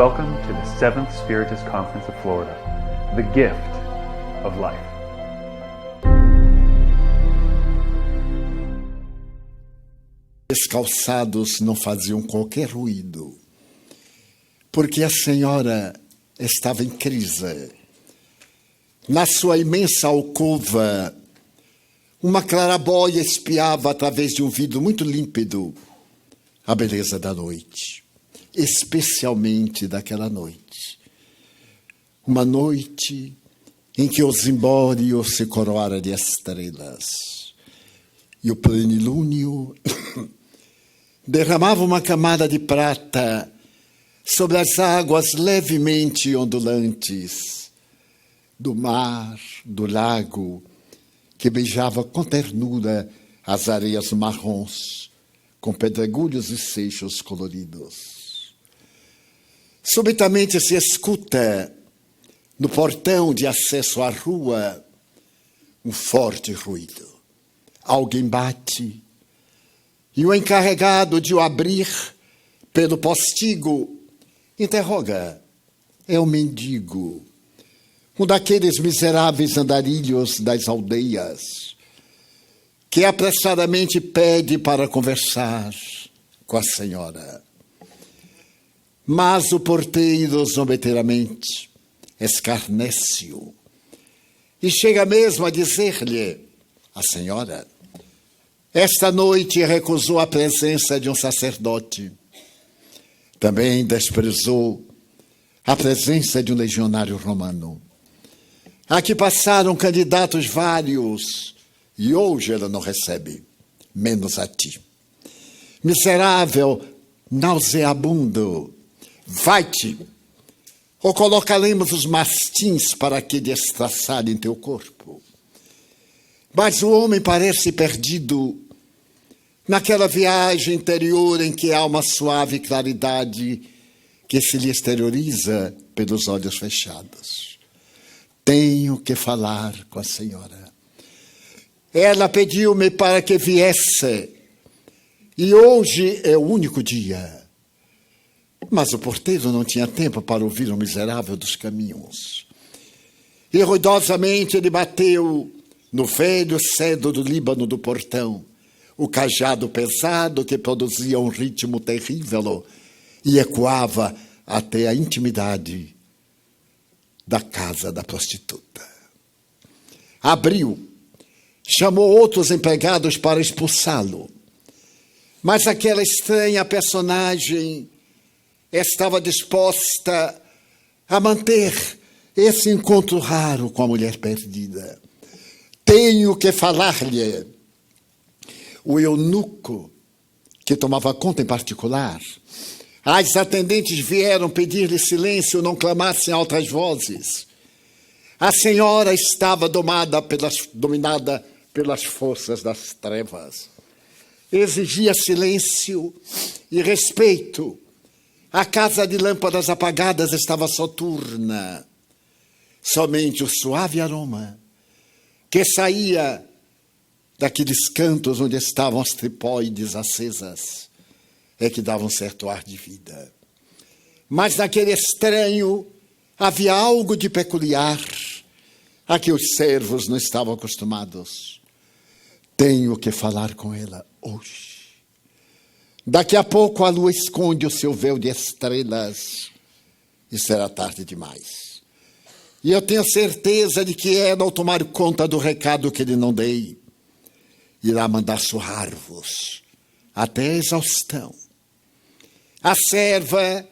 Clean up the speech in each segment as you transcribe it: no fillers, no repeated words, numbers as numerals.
Welcome to the 7th Spiritist Conference of Florida, the gift of life. Os calçados não faziam qualquer ruído, porque a senhora estava em crise. Na sua imensa alcova, uma clarabóia espiava através de um vidro muito límpido a beleza da noite, especialmente daquela noite. Uma noite em que o zimbório se coroara de estrelas e o plenilúnio derramava uma camada de prata sobre as águas levemente ondulantes do mar, do lago, que beijava com ternura as areias marrons, com pedregulhos e seixos coloridos. Subitamente se escuta, no portão de acesso à rua, um forte ruído. Alguém bate, e o encarregado de o abrir pelo postigo interroga: é um mendigo, um daqueles miseráveis andarilhos das aldeias, que apressadamente pede para conversar com a senhora. Mas o porteiro zombeteiramente escarnece-o e chega mesmo a dizer-lhe: a senhora, esta noite recusou a presença de um sacerdote. Também desprezou a presença de um legionário romano. Aqui passaram candidatos vários e hoje ela não recebe, menos a ti. Miserável, nauseabundo, vai-te, ou colocaremos os mastins para que destraçarem teu corpo. Mas o homem parece perdido naquela viagem interior em que há uma suave claridade que se lhe exterioriza pelos olhos fechados. Tenho que falar com a senhora. Ela pediu-me para que viesse, e hoje é o único dia. Mas o porteiro não tinha tempo para ouvir o miserável dos caminhos. E ruidosamente ele bateu no velho cedro do Líbano do portão, o cajado pesado que produzia um ritmo terrível e ecoava até a intimidade da casa da prostituta. Abriu, chamou outros empregados para expulsá-lo, mas aquela estranha personagem estava disposta a manter esse encontro raro com a mulher perdida. Tenho que falar-lhe. O eunuco, que tomava conta em particular, as atendentes vieram pedir-lhe silêncio, não clamassem altas vozes. A senhora estava dominada pelas forças das trevas. Exigia silêncio e respeito. A casa de lâmpadas apagadas estava soturna. Somente o suave aroma que saía daqueles cantos onde estavam as tripóides acesas é que dava um certo ar de vida. Mas naquele estranho havia algo de peculiar a que os servos não estavam acostumados. Tenho que falar com ela hoje. Daqui a pouco a lua esconde o seu véu de estrelas e será tarde demais. E eu tenho certeza de que ela, ao tomar conta do recado que lhe não dei, irá mandar surrar-vos até a exaustão. A serva,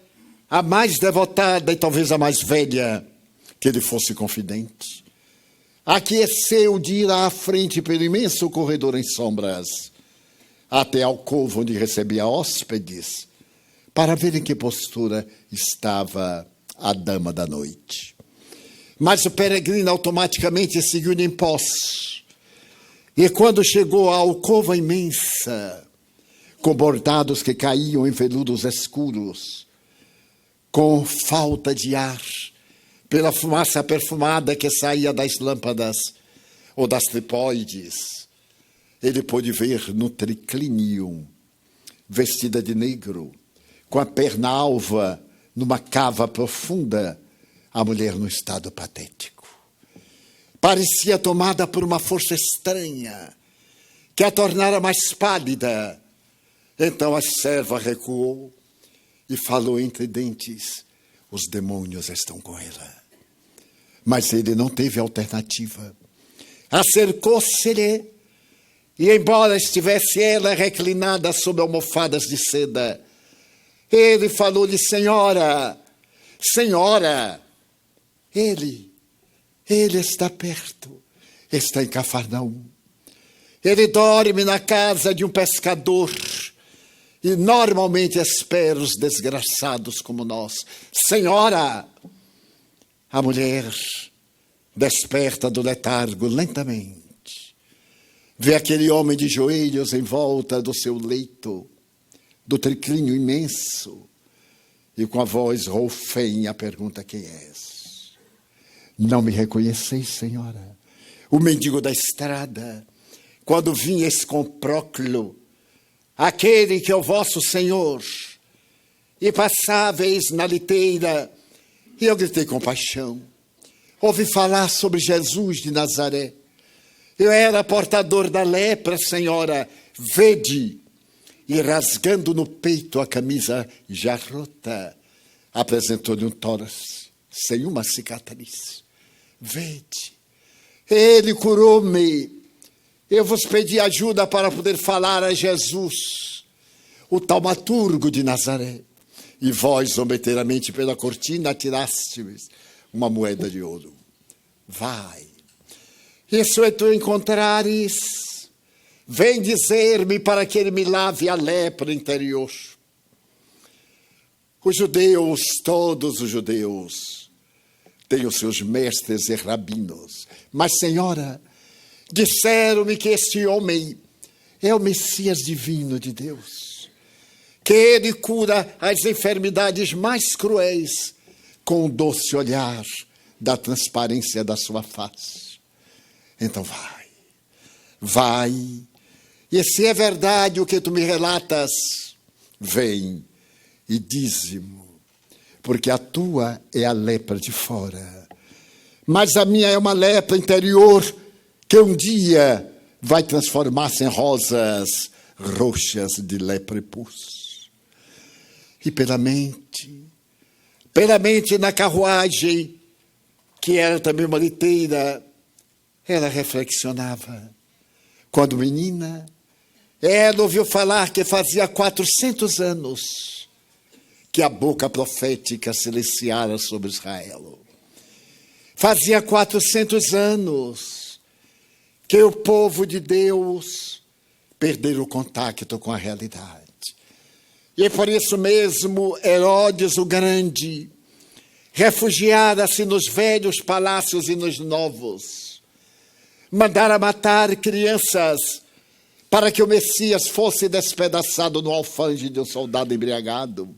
a mais devotada e talvez a mais velha, que lhe fosse confidente, aqueceu de ir à frente pelo imenso corredor em sombras, até a alcova onde recebia hóspedes, para ver em que postura estava a dama da noite. Mas o peregrino automaticamente seguiu-lhe em pós. E quando chegou à alcova imensa, com bordados que caíam em veludos escuros, com falta de ar, pela fumaça perfumada que saía das lâmpadas ou das tripóides, ele pôde ver no triclínio, vestida de negro, com a perna alva numa cava profunda, a mulher no estado patético. Parecia tomada por uma força estranha, que a tornara mais pálida. Então a serva recuou e falou entre dentes: os demônios estão com ela. Mas ele não teve alternativa. Acercou-se-lhe e, embora estivesse ela reclinada sob almofadas de seda, ele falou-lhe: senhora, senhora. Ele está perto, está em Cafarnaum. Ele dorme na casa de um pescador e normalmente espera os desgraçados como nós. Senhora! A mulher desperta do letargo lentamente. Vê aquele homem de joelhos em volta do seu leito, do triclínio imenso, e com a voz roufenha pergunta: quem és? Não me reconheceis, senhora? O mendigo da estrada, quando vinhas com Próclo, aquele que é o vosso Senhor, e passáveis na liteira, e eu gritei com paixão. Ouvi falar sobre Jesus de Nazaré. Eu era portador da lepra, senhora, vede. E rasgando no peito a camisa já rota, apresentou-lhe um tórax sem uma cicatriz. Vede, ele curou-me. Eu vos pedi ajuda para poder falar a Jesus, o taumaturgo de Nazaré. E vós, zombeteiramente, pela cortina atirastes uma moeda de ouro. Vai. Isso é tu encontrares. Vem dizer-me para que ele me lave a lepra interior. Os judeus, todos os judeus, têm os seus mestres e rabinos. Mas, senhora, disseram-me que este homem é o Messias divino de Deus, que ele cura as enfermidades mais cruéis com o doce olhar da transparência da sua face. Então vai, e se é verdade o que tu me relatas, vem e dize-mo, porque a tua é a lepra de fora, mas a minha é uma lepra interior, que um dia vai transformar-se em rosas roxas de lepra e pus. E pela mente na carruagem, que era também uma liteira, ela reflexionava. Quando menina, ela ouviu falar que fazia 400 anos que a boca profética silenciara sobre Israel. Fazia 400 anos que o povo de Deus perdeu o contato com a realidade. E por isso mesmo Herodes o Grande refugiara-se nos velhos palácios e nos novos. Mandara matar crianças para que o Messias fosse despedaçado no alfanje de um soldado embriagado.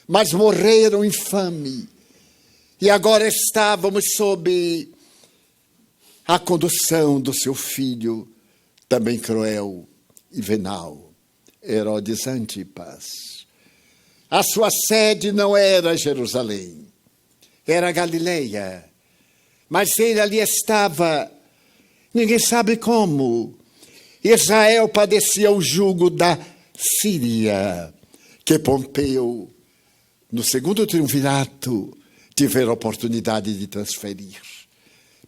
Mas morreram infame. E agora estávamos sob a condução do seu filho, também cruel e venal, Herodes Antipas. A sua sede não era Jerusalém, era Galileia. Mas ele ali estava, ninguém sabe como. Israel padecia o jugo da Síria, que Pompeu, no segundo triunvirato, tivera a oportunidade de transferir.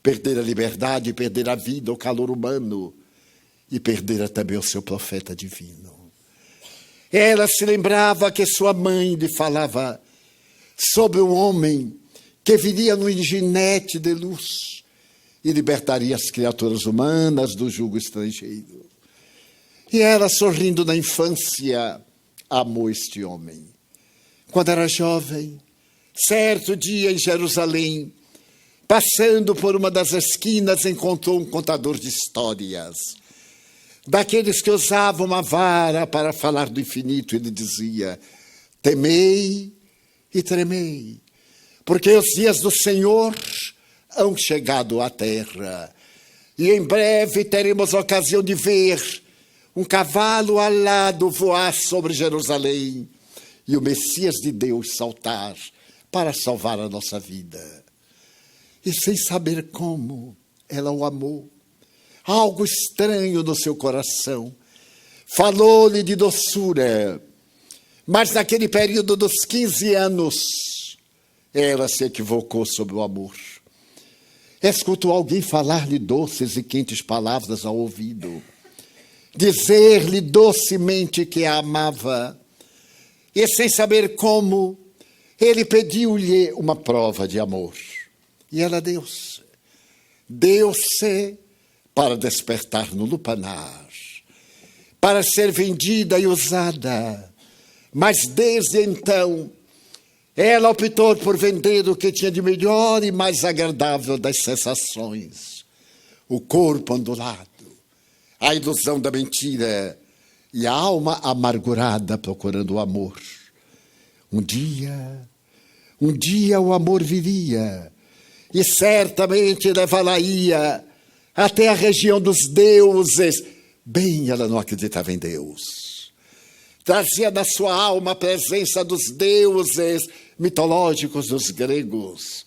Perder a liberdade, perder a vida, o calor humano, e perder também o seu profeta divino. Ela se lembrava que sua mãe lhe falava sobre um homem que viria no ginete de luz e libertaria as criaturas humanas do jugo estrangeiro. E ela, sorrindo na infância, amou este homem. Quando era jovem, certo dia em Jerusalém, passando por uma das esquinas, encontrou um contador de histórias, daqueles que usavam uma vara para falar do infinito. Ele dizia: temei e tremei, porque os dias do Senhor hão chegado à terra, e em breve teremos a ocasião de ver um cavalo alado voar sobre Jerusalém, e o Messias de Deus saltar para salvar a nossa vida. E sem saber como, ela o amou. Algo estranho no seu coração. Falou-lhe de doçura. Mas naquele período dos 15 anos, ela se equivocou sobre o amor. Escutou alguém falar-lhe doces e quentes palavras ao ouvido. Dizer-lhe docemente que a amava. E sem saber como, ele pediu-lhe uma prova de amor. E ela deu-se. Deu-se para despertar no lupanar, para ser vendida e usada. Mas desde então, ela optou por vender o que tinha de melhor e mais agradável das sensações. O corpo ondulado, a ilusão da mentira e a alma amargurada procurando o amor. Um dia o amor viria e certamente levá-la-ia até a região dos deuses. Bem, ela não acreditava em Deus. Trazia na sua alma a presença dos deuses mitológicos dos gregos,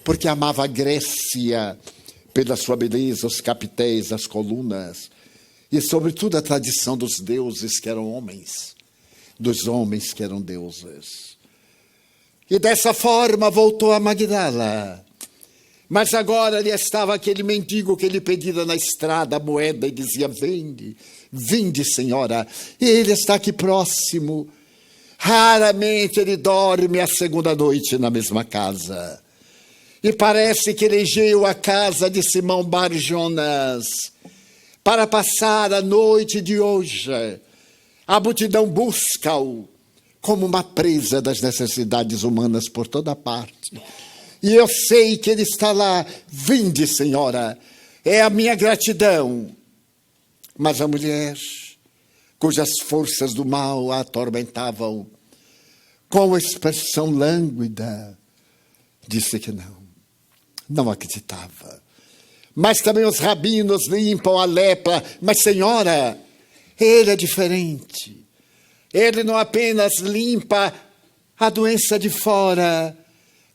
porque amava a Grécia pela sua beleza, os capitéis, as colunas, e sobretudo a tradição dos deuses que eram homens, dos homens que eram deuses. E dessa forma voltou a Magdala. Mas agora ali estava aquele mendigo que lhe pedira na estrada a moeda e dizia: vinde, vinde, senhora. E ele está aqui próximo. Raramente ele dorme a segunda noite na mesma casa. E parece que elegeu a casa de Simão Bar-Jonas para passar a noite de hoje. A multidão busca-o como uma presa das necessidades humanas por toda parte. E eu sei que ele está lá. Vinde, senhora, é a minha gratidão. Mas a mulher, cujas forças do mal a atormentavam, com expressão lânguida, disse que não acreditava. Mas também os rabinos limpam a lepra. Mas, senhora, ele é diferente. Ele não apenas limpa a doença de fora,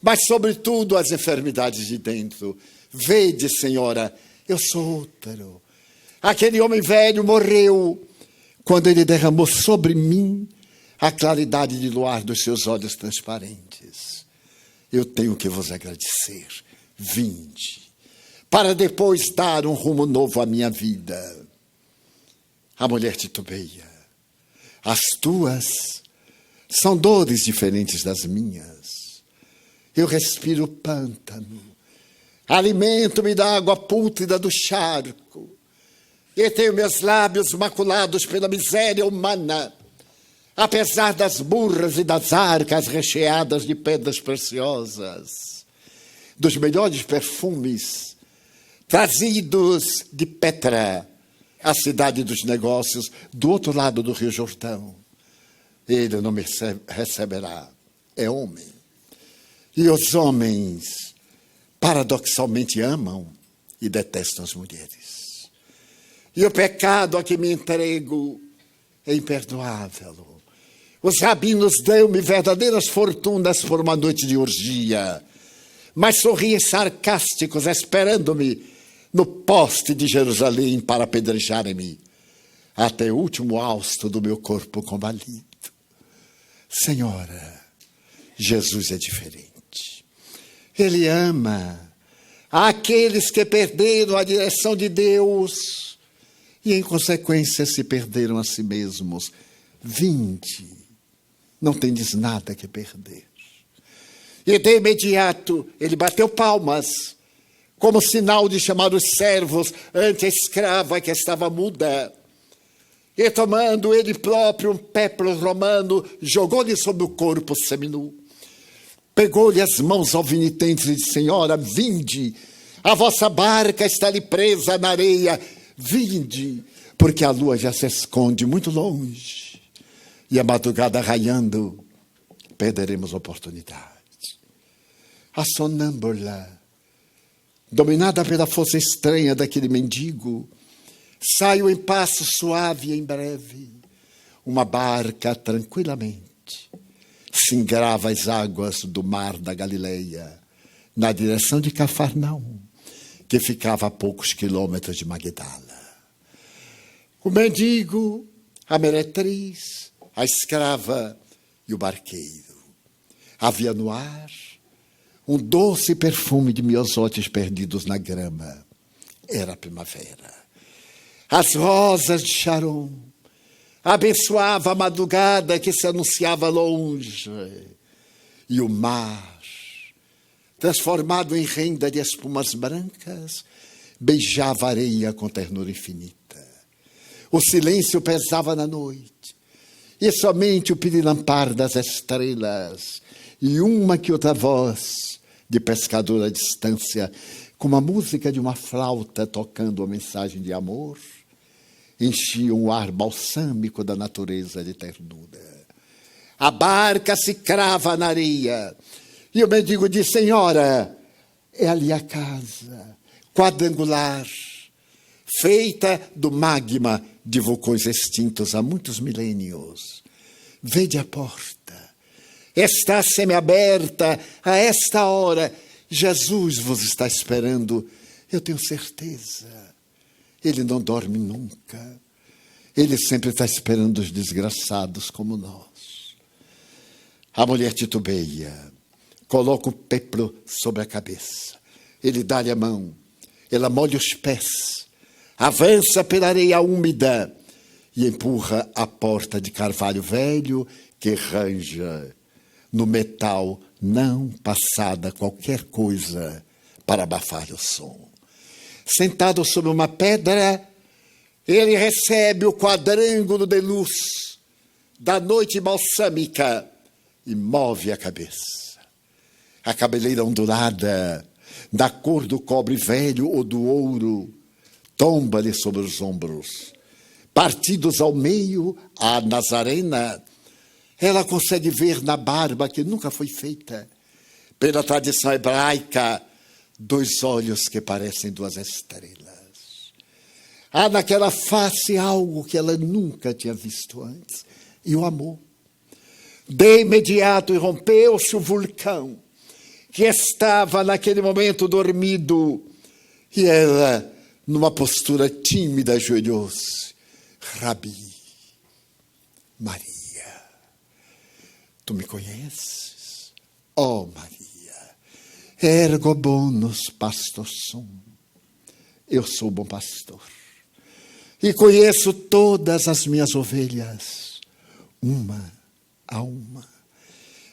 mas, sobretudo, as enfermidades de dentro. Vede, senhora, eu sou útero. Aquele homem velho morreu quando ele derramou sobre mim a claridade de luar dos seus olhos transparentes. Eu tenho que vos agradecer. Vinde, para depois dar um rumo novo à minha vida. A mulher titubeia. As tuas são dores diferentes das minhas. Eu respiro pântano, alimento-me da água pútrida do charco, e tenho meus lábios maculados pela miséria humana, apesar das burras e das arcas recheadas de pedras preciosas, dos melhores perfumes trazidos de Petra, a cidade dos negócios, do outro lado do Rio Jordão. Ele não me receberá, é homem. E os homens, paradoxalmente, amam e detestam as mulheres. E o pecado a que me entrego é imperdoável. Os rabinos dão-me verdadeiras fortunas por uma noite de orgia, mas sorriem sarcásticos, esperando-me no poste de Jerusalém para apedrejarem-me até o último hausto do meu corpo combalido. Senhora, Jesus é diferente. Ele ama aqueles que perderam a direção de Deus e, em consequência, se perderam a si mesmos. Vinde, não tendes nada que perder. E de imediato ele bateu palmas, como sinal de chamar os servos ante a escrava que estava muda. E tomando ele próprio um péplo romano, jogou-lhe sobre o corpo seminu. Pegou-lhe as mãos alvinitentes e disse: Senhora, vinde, a vossa barca está-lhe presa na areia. Vinde, porque a lua já se esconde muito longe. E a madrugada raiando, perderemos a oportunidade. A sonâmbula, dominada pela força estranha daquele mendigo, saiu em passo suave e em breve, uma barca tranquilamente, singrava as águas do mar da Galileia, na direção de Cafarnaum, que ficava a poucos quilômetros de Magdala. O mendigo, a meretriz, a escrava e o barqueiro. Havia no ar um doce perfume de miosotes perdidos na grama. Era a primavera. As rosas de Sharon abençoavam a madrugada que se anunciava longe. E o mar, transformado em renda de espumas brancas, beijava a areia com ternura infinita. O silêncio pesava na noite, e somente o pirilampar das estrelas e uma que outra voz de pescador à distância, como a música de uma flauta tocando uma mensagem de amor, enchiam o ar balsâmico da natureza de ternura. A barca se crava na areia, e o mendigo diz: Senhora, é ali a casa, quadrangular, feita do magma de vulcões extintos há muitos milênios. Vede a porta, está semiaberta a esta hora. Jesus vos está esperando, eu tenho certeza. Ele não dorme nunca. Ele sempre está esperando os desgraçados como nós. A mulher titubeia, coloca o peplo sobre a cabeça. Ele dá-lhe a mão, ela molha os pés, avança pela areia úmida e empurra a porta de carvalho velho que ranja no metal, não passada qualquer coisa para abafar o som. Sentado sobre uma pedra, ele recebe o quadrângulo de luz da noite balsâmica e move a cabeça. A cabeleira ondulada, da cor do cobre velho ou do ouro, tomba-lhe sobre os ombros. Partidos ao meio, a Nazarena, ela consegue ver na barba que nunca foi feita, pela tradição hebraica, 2 olhos que parecem 2 estrelas. Há naquela face algo que ela nunca tinha visto antes, e o amor. De imediato irrompeu-se o vulcão, que estava naquele momento dormido, e ela, numa postura tímida, ajoelhou-se. Rabi, Maria, tu me conheces? Oh, Maria, ergo bonus pastor sum. Eu sou o bom pastor e conheço todas as minhas ovelhas, uma a uma.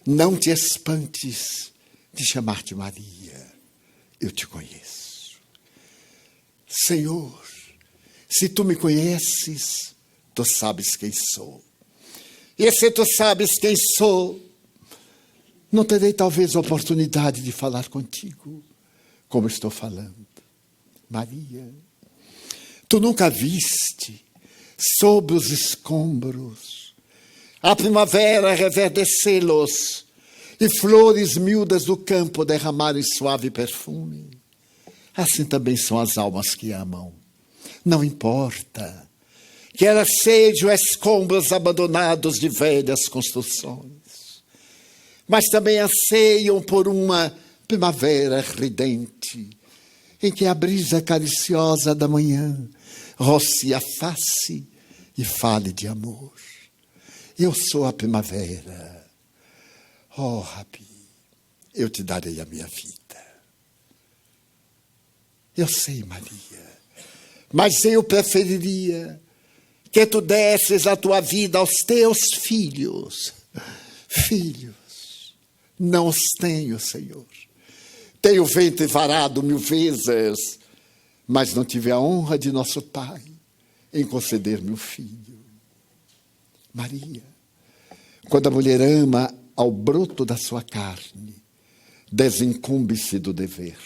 Não te espantes de chamar-te Maria, eu te conheço. Senhor, se tu me conheces, tu sabes quem sou. E se tu sabes quem sou, não terei talvez a oportunidade de falar contigo, como estou falando. Maria, tu nunca viste, sob os escombros, a primavera reverdecê-los e flores miúdas do campo derramarem suave perfume. Assim também são as almas que amam. Não importa que elas sejam escombros abandonados de velhas construções, mas também anseiam por uma primavera ridente, em que a brisa cariciosa da manhã roce a face e fale de amor. Eu sou a primavera. Oh, Rabi, eu te darei a minha vida. Eu sei, Maria, mas eu preferiria que tu desses a tua vida aos teus filhos. Filhos, não os tenho, Senhor. Tenho o ventre varado 1000 vezes, mas não tive a honra de nosso Pai em conceder-me um filho. Maria, quando a mulher ama ao broto da sua carne, desincumbe-se do dever.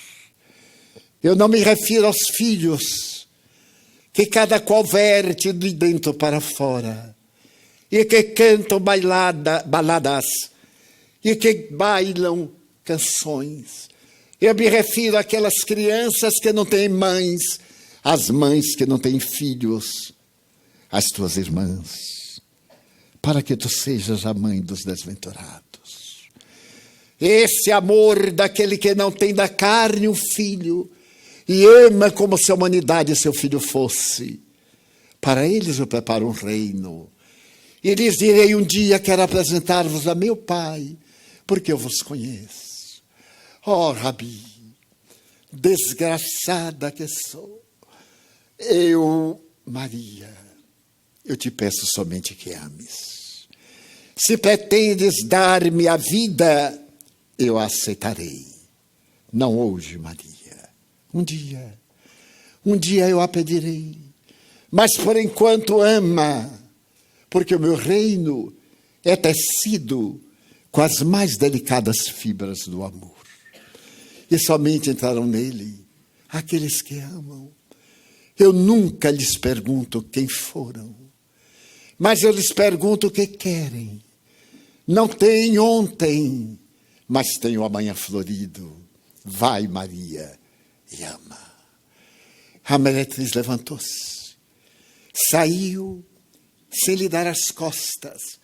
Eu não me refiro aos filhos, que cada qual verte de dentro para fora, e que cantam baladas, e que bailam canções. Eu me refiro àquelas crianças que não têm mães, às mães que não têm filhos, às tuas irmãs, para que tu sejas a mãe dos desventurados. Esse amor daquele que não tem da carne um filho e ama como se a humanidade seu filho fosse. Para eles eu preparo um reino. E lhes direi um dia, quero apresentar-vos a meu Pai, porque eu vos conheço. Oh, Rabi, desgraçada que sou. Eu, Maria, eu te peço somente que ames. Se pretendes dar-me a vida, eu a aceitarei. Não hoje, Maria. Um dia eu a pedirei. Mas por enquanto ama, porque o meu reino é tecido com as mais delicadas fibras do amor. E somente entrarão nele aqueles que amam. Eu nunca lhes pergunto quem foram, mas eu lhes pergunto o que querem. Não tem ontem, mas tem o amanhã florido. Vai, Maria, e ama. A meretriz levantou-se, saiu sem lhe dar as costas.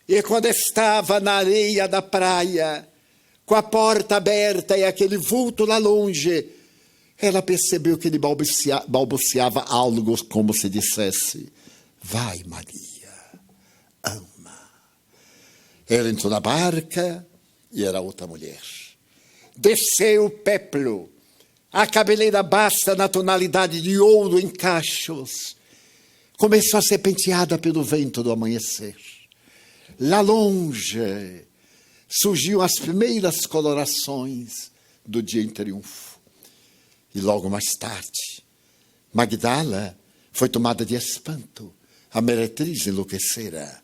E quando estava na areia da praia, com a porta aberta e aquele vulto lá longe, ela percebeu que ele balbuciava algo como se dissesse: vai, Maria, ama. Ela entrou na barca e era outra mulher. Desceu o péplo, a cabeleira basta na tonalidade de ouro em cachos. Começou a ser penteada pelo vento do amanhecer. Lá longe surgiam as primeiras colorações do dia em triunfo. E logo mais tarde, Magdala foi tomada de espanto. A meretriz enlouquecera.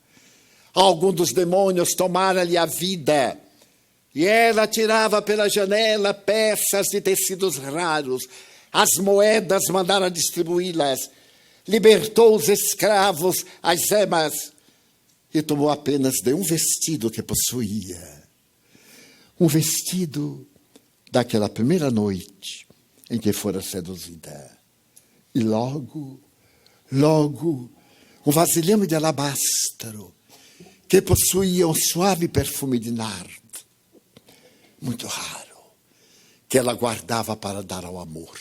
Algum dos demônios tomara-lhe a vida. E ela tirava pela janela peças de tecidos raros. As moedas mandara distribuí-las. Libertou os escravos, as emas. E tomou apenas de um vestido que possuía. Um vestido daquela primeira noite em que fora seduzida. E logo, um vasilhame de alabastro que possuía um suave perfume de nardo, muito raro, que ela guardava para dar ao amor.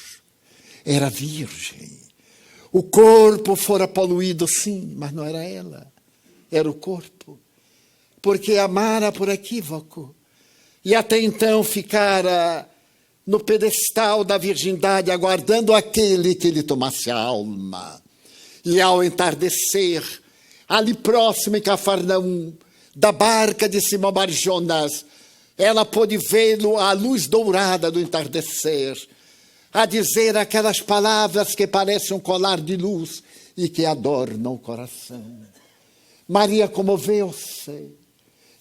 Era virgem. O corpo fora poluído, sim, mas não era ela. Era o corpo. Porque amara por equívoco. E até então ficara no pedestal da virgindade, aguardando aquele que lhe tomasse a alma. E ao entardecer, ali próximo em Cafarnaum, da barca de Simão Barjonas, ela pôde vê-lo à luz dourada do entardecer, a dizer aquelas palavras que parecem um colar de luz e que adornam o coração. Maria comoveu-se,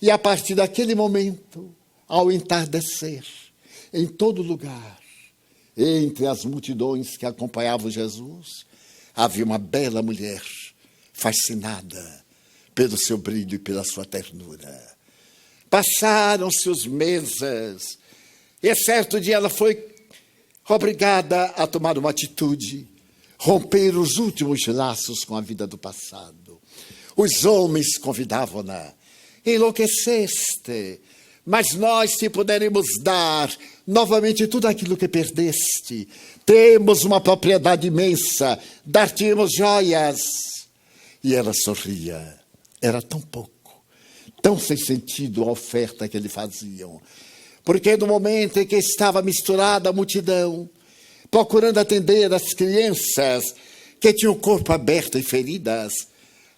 e a partir daquele momento, ao entardecer, em todo lugar, entre as multidões que acompanhavam Jesus, havia uma bela mulher, fascinada pelo seu brilho e pela sua ternura. Passaram-se os meses, e certo dia ela foi obrigada a tomar uma atitude, romper os últimos laços com a vida do passado. Os homens convidavam-na: enlouqueceste, mas nós te poderemos dar novamente tudo aquilo que perdeste. Temos uma propriedade imensa, dar-te-emos joias. E ela sorria. Era tão pouco, tão sem sentido a oferta que lhe faziam. Porque no momento em que estava misturada a multidão, procurando atender as crianças que tinham o corpo aberto e feridas,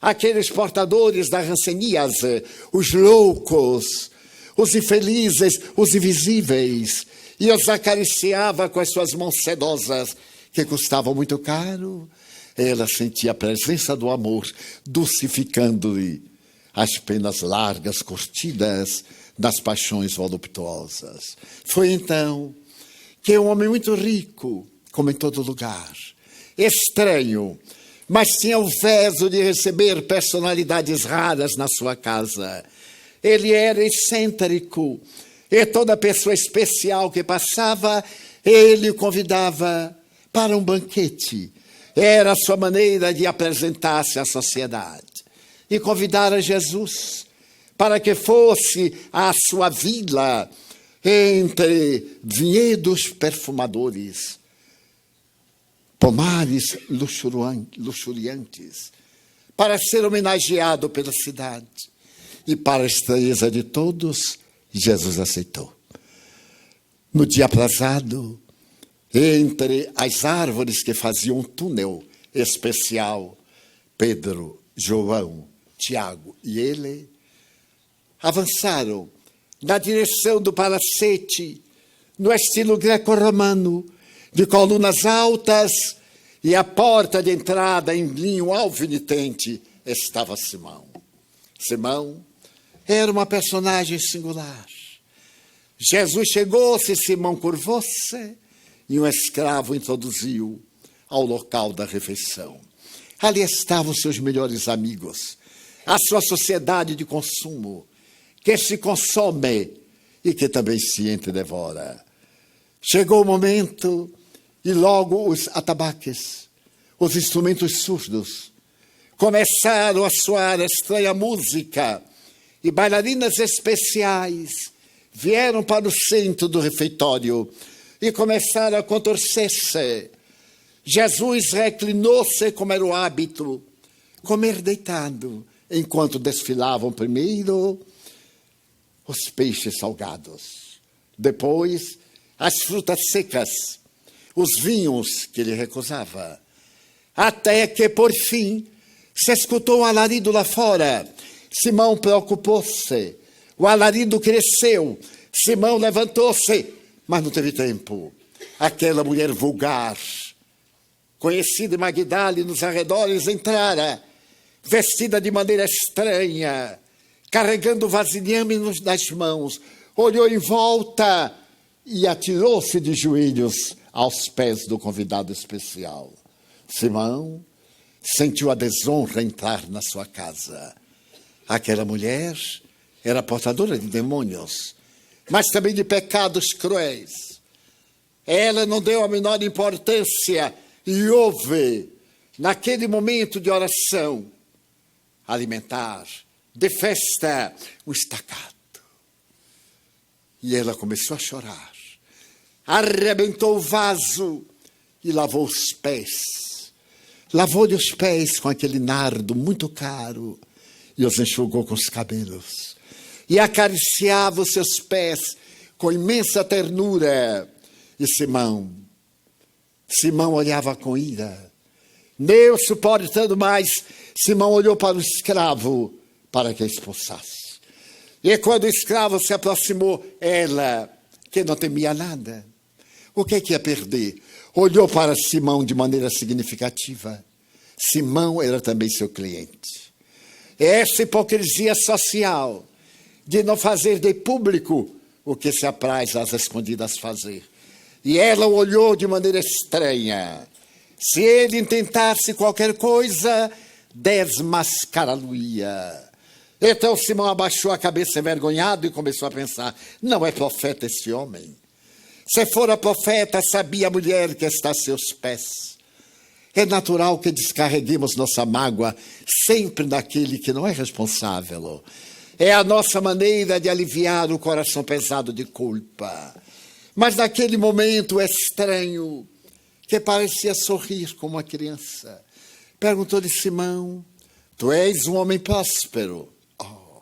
aqueles portadores da ranceníase, os loucos, os infelizes, os invisíveis, e os acariciava com as suas mãos sedosas, que custavam muito caro, ela sentia a presença do amor, dulcificando-lhe as penas largas, curtidas das paixões voluptuosas. Foi então que um homem muito rico, como em todo lugar, estranho, mas tinha o veso de receber personalidades raras na sua casa. Ele era excêntrico, e toda pessoa especial que passava, ele o convidava para um banquete. Era a sua maneira de apresentar-se à sociedade. E convidara Jesus para que fosse à sua vila entre vinhedos perfumadores, pomares luxuriantes, para ser homenageado pela cidade. E para a estranheza de todos, Jesus aceitou. No dia aprazado, entre as árvores que faziam um túnel especial, Pedro, João, Tiago e ele avançaram na direção do palacete, no estilo greco-romano, de colunas altas, e a porta de entrada em linho alfinetente estava Simão. Simão era uma personagem singular. Jesus chegou-se, Simão curvou-se, e um escravo introduziu ao local da refeição. Ali estavam seus melhores amigos, a sua sociedade de consumo, que se consome e que também se entredevora. Chegou o momento e logo os atabaques, os instrumentos surdos, começaram a soar estranha música e bailarinas especiais vieram para o centro do refeitório e começaram a contorcer-se. Jesus reclinou-se como era o hábito, comer deitado, enquanto desfilavam primeiro os peixes salgados, depois as frutas secas, os vinhos que ele recusava, até que, por fim, se escutou um alarido lá fora. Simão preocupou-se, o alarido cresceu, Simão levantou-se, mas não teve tempo. Aquela mulher vulgar, conhecida em Magdala e nos arredores, entrara, vestida de maneira estranha, carregando vasilhame nas mãos, olhou em volta e atirou-se de joelhos aos pés do convidado especial. Simão sentiu a desonra entrar na sua casa. Aquela mulher era portadora de demônios, mas também de pecados cruéis. Ela não deu a menor importância e houve, naquele momento de oração alimentar, de festa, um estacato. E ela começou a chorar, arrebentou o vaso e lavou os pés. Lavou-lhe os pés com aquele nardo muito caro e os enxugou com os cabelos. E acariciava os seus pés com imensa ternura. E Simão olhava com ira. Nem suportando mais, Simão olhou para o escravo para que expulsasse. E quando o escravo se aproximou, ela, que não temia nada, o que ia perder? Olhou para Simão de maneira significativa. Simão era também seu cliente. Essa hipocrisia social de não fazer de público o que se apraz às escondidas fazer. E ela o olhou de maneira estranha. Se ele intentasse qualquer coisa, desmascará-lo-ia. Então Simão abaixou a cabeça envergonhado e começou a pensar: não é profeta esse homem. Se fora profeta, sabia a mulher que está a seus pés. É natural que descarreguemos nossa mágoa sempre naquele que não é responsável. É a nossa maneira de aliviar o coração pesado de culpa. Mas naquele momento estranho, que parecia sorrir como uma criança, perguntou-lhe Simão: tu és um homem próspero? Oh.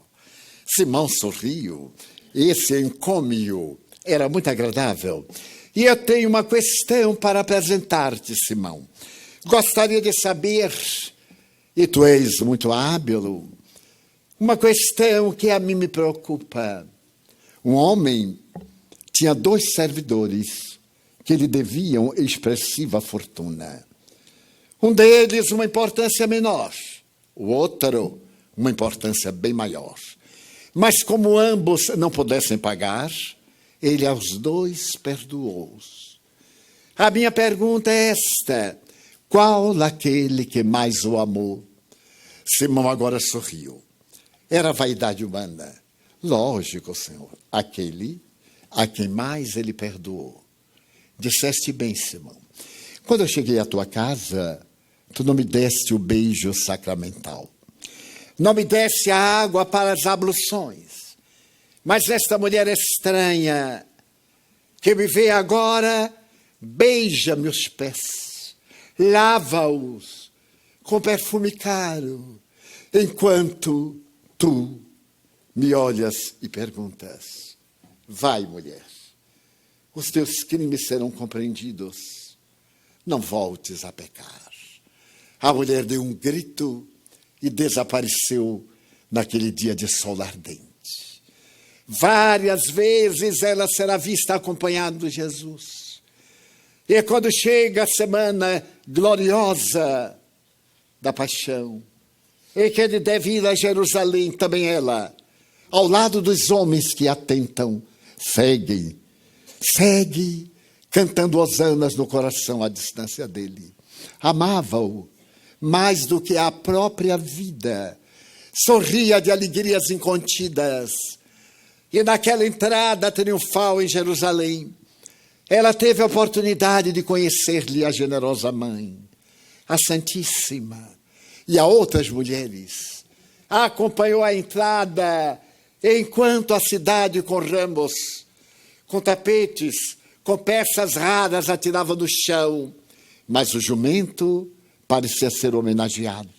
Simão sorriu. Esse encômio era muito agradável. E eu tenho uma questão para apresentar-te, Simão. Gostaria de saber, e tu és muito hábil, uma questão que a mim me preocupa. Um homem tinha 2 servidores que lhe deviam expressiva fortuna. Um deles uma importância menor, o outro uma importância bem maior. Mas como ambos não pudessem pagar, ele aos 2 perdoou-os. A minha pergunta é esta: qual aquele que mais o amou? Simão agora sorriu. Era vaidade humana. Lógico, Senhor, aquele a quem mais ele perdoou. Disseste bem, Simão. Quando eu cheguei à tua casa, tu não me deste o beijo sacramental. Não me deste a água para as abluções. Mas esta mulher estranha que me vê agora, beija meus pés, lava-os com perfume caro, enquanto tu me olhas e perguntas: vai, mulher, os teus crimes serão compreendidos, não voltes a pecar. A mulher deu um grito e desapareceu naquele dia de sol ardente. Várias vezes ela será vista acompanhando Jesus. E quando chega a semana gloriosa da paixão, e que ele deve ir a Jerusalém, também ela, ao lado dos homens que atentam, segue, cantando hosanas no coração à distância dele. Amava-o mais do que a própria vida, sorria de alegrias incontidas. E naquela entrada triunfal em Jerusalém, ela teve a oportunidade de conhecer-lhe a generosa mãe, a Santíssima, e a outras mulheres. Acompanhou a entrada, enquanto a cidade com ramos, com tapetes, com peças raras atirava no chão, mas o jumento parecia ser homenageado,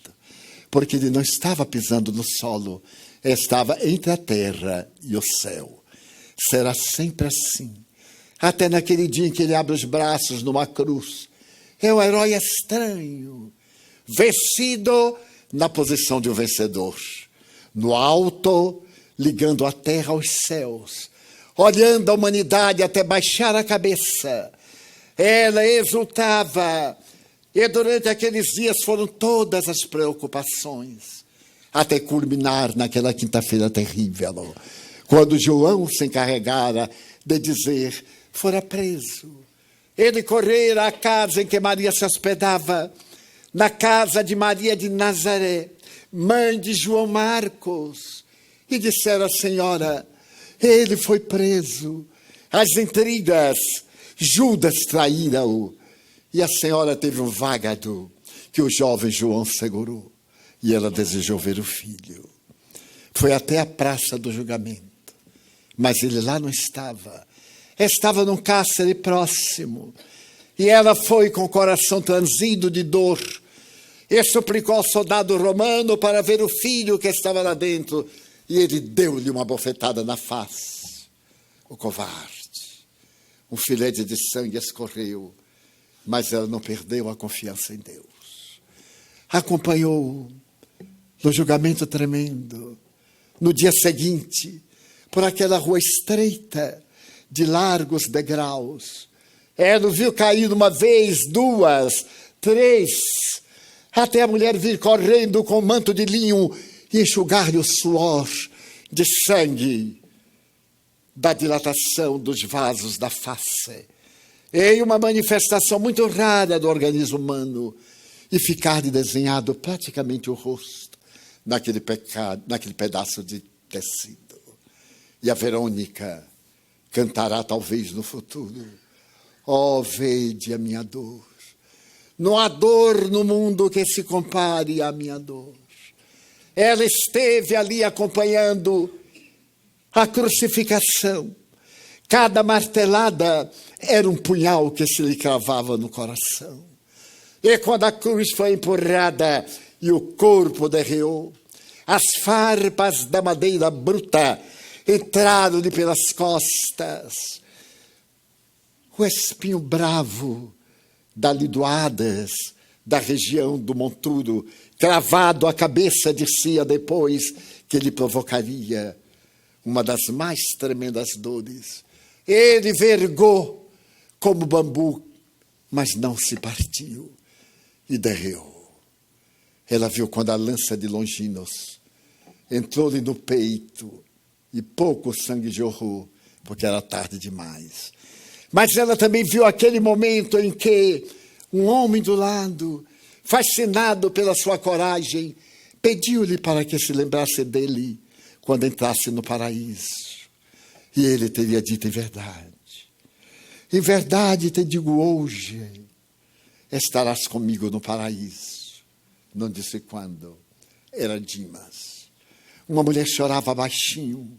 porque ele não estava pisando no solo, estava entre a terra e o céu. Será sempre assim, até naquele dia em que ele abre os braços numa cruz. É um herói estranho, vencido na posição de um vencedor, no alto, ligando a terra aos céus, olhando a humanidade até baixar a cabeça. Ela exultava, e durante aqueles dias foram todas as preocupações, até culminar naquela quinta-feira terrível, quando João se encarregara de dizer: fora preso. Ele correra à casa em que Maria se hospedava, na casa de Maria de Nazaré, mãe de João Marcos, e dissera à senhora: ele foi preso, as intrigas, Judas traíra-o. E a senhora teve um vágado que o jovem João segurou, e ela desejou ver o filho. Foi até a praça do julgamento, mas ele lá não estava. Estava num cárcere próximo, e ela foi com o coração transido de dor, e suplicou ao soldado romano para ver o filho que estava lá dentro, e ele deu-lhe uma bofetada na face. O covarde, um filete de sangue escorreu, mas ela não perdeu a confiança em Deus. Acompanhou no julgamento tremendo, no dia seguinte, por aquela rua estreita, de largos degraus. Ela o viu cair uma vez, duas, três, até a mulher vir correndo com um manto de linho e enxugar-lhe o suor de sangue da dilatação dos vasos da face. Em uma manifestação muito rara do organismo humano, e ficar-lhe desenhado praticamente o rosto naquele pedaço de tecido. E a Verônica cantará talvez no futuro: ó, vede a minha dor. Não há dor no mundo que se compare à minha dor. Ela esteve ali acompanhando a crucificação. Cada martelada era um punhal que se lhe cravava no coração. E quando a cruz foi empurrada e o corpo derreou, as farpas da madeira bruta entraram-lhe pelas costas. O espinho bravo da lidoadas, da região do monturo, cravado à cabeça de Cia depois, que lhe provocaria uma das mais tremendas dores. Ele vergou como bambu, mas não se partiu e derreou. Ela viu quando a lança de Longinos entrou-lhe no peito e pouco sangue jorrou, porque era tarde demais. Mas ela também viu aquele momento em que um homem do lado, fascinado pela sua coragem, pediu-lhe para que se lembrasse dele quando entrasse no paraíso. E ele teria dito: em verdade te digo hoje, estarás comigo no paraíso. Não disse quando, era Dimas. Uma mulher chorava baixinho,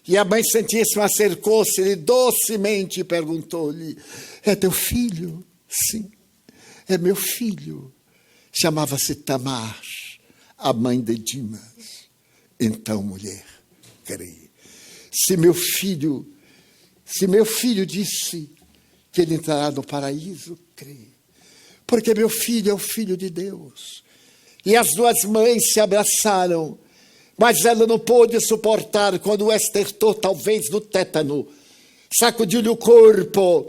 E a mãe Santíssima acercou-se-lhe docemente e perguntou-lhe: é teu filho? Sim, é meu filho. Chamava-se Tamar, a mãe de Dimas. Então, mulher, crê. Se meu filho disse que ele entrará no paraíso, crê. Porque meu filho é o Filho de Deus. E as duas mães se abraçaram, mas ela não pôde suportar quando o estertor, talvez do tétano, sacudiu-lhe o corpo,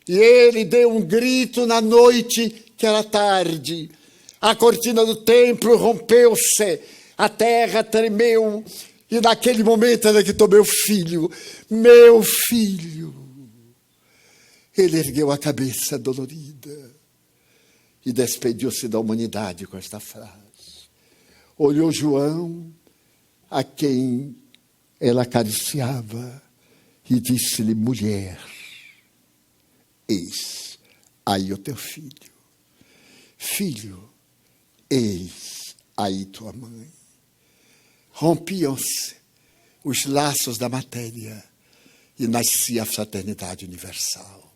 e ele deu um grito na noite, que era tarde. A cortina do templo rompeu-se, a terra tremeu, e naquele momento ela gritou: meu filho, meu filho. Ele ergueu a cabeça dolorida e despediu-se da humanidade com esta frase. Olhou João, a quem ela acariciava, e disse-lhe: mulher, eis aí o teu filho. Filho, eis aí tua mãe. Rompiam-se os laços da matéria e nascia a fraternidade universal.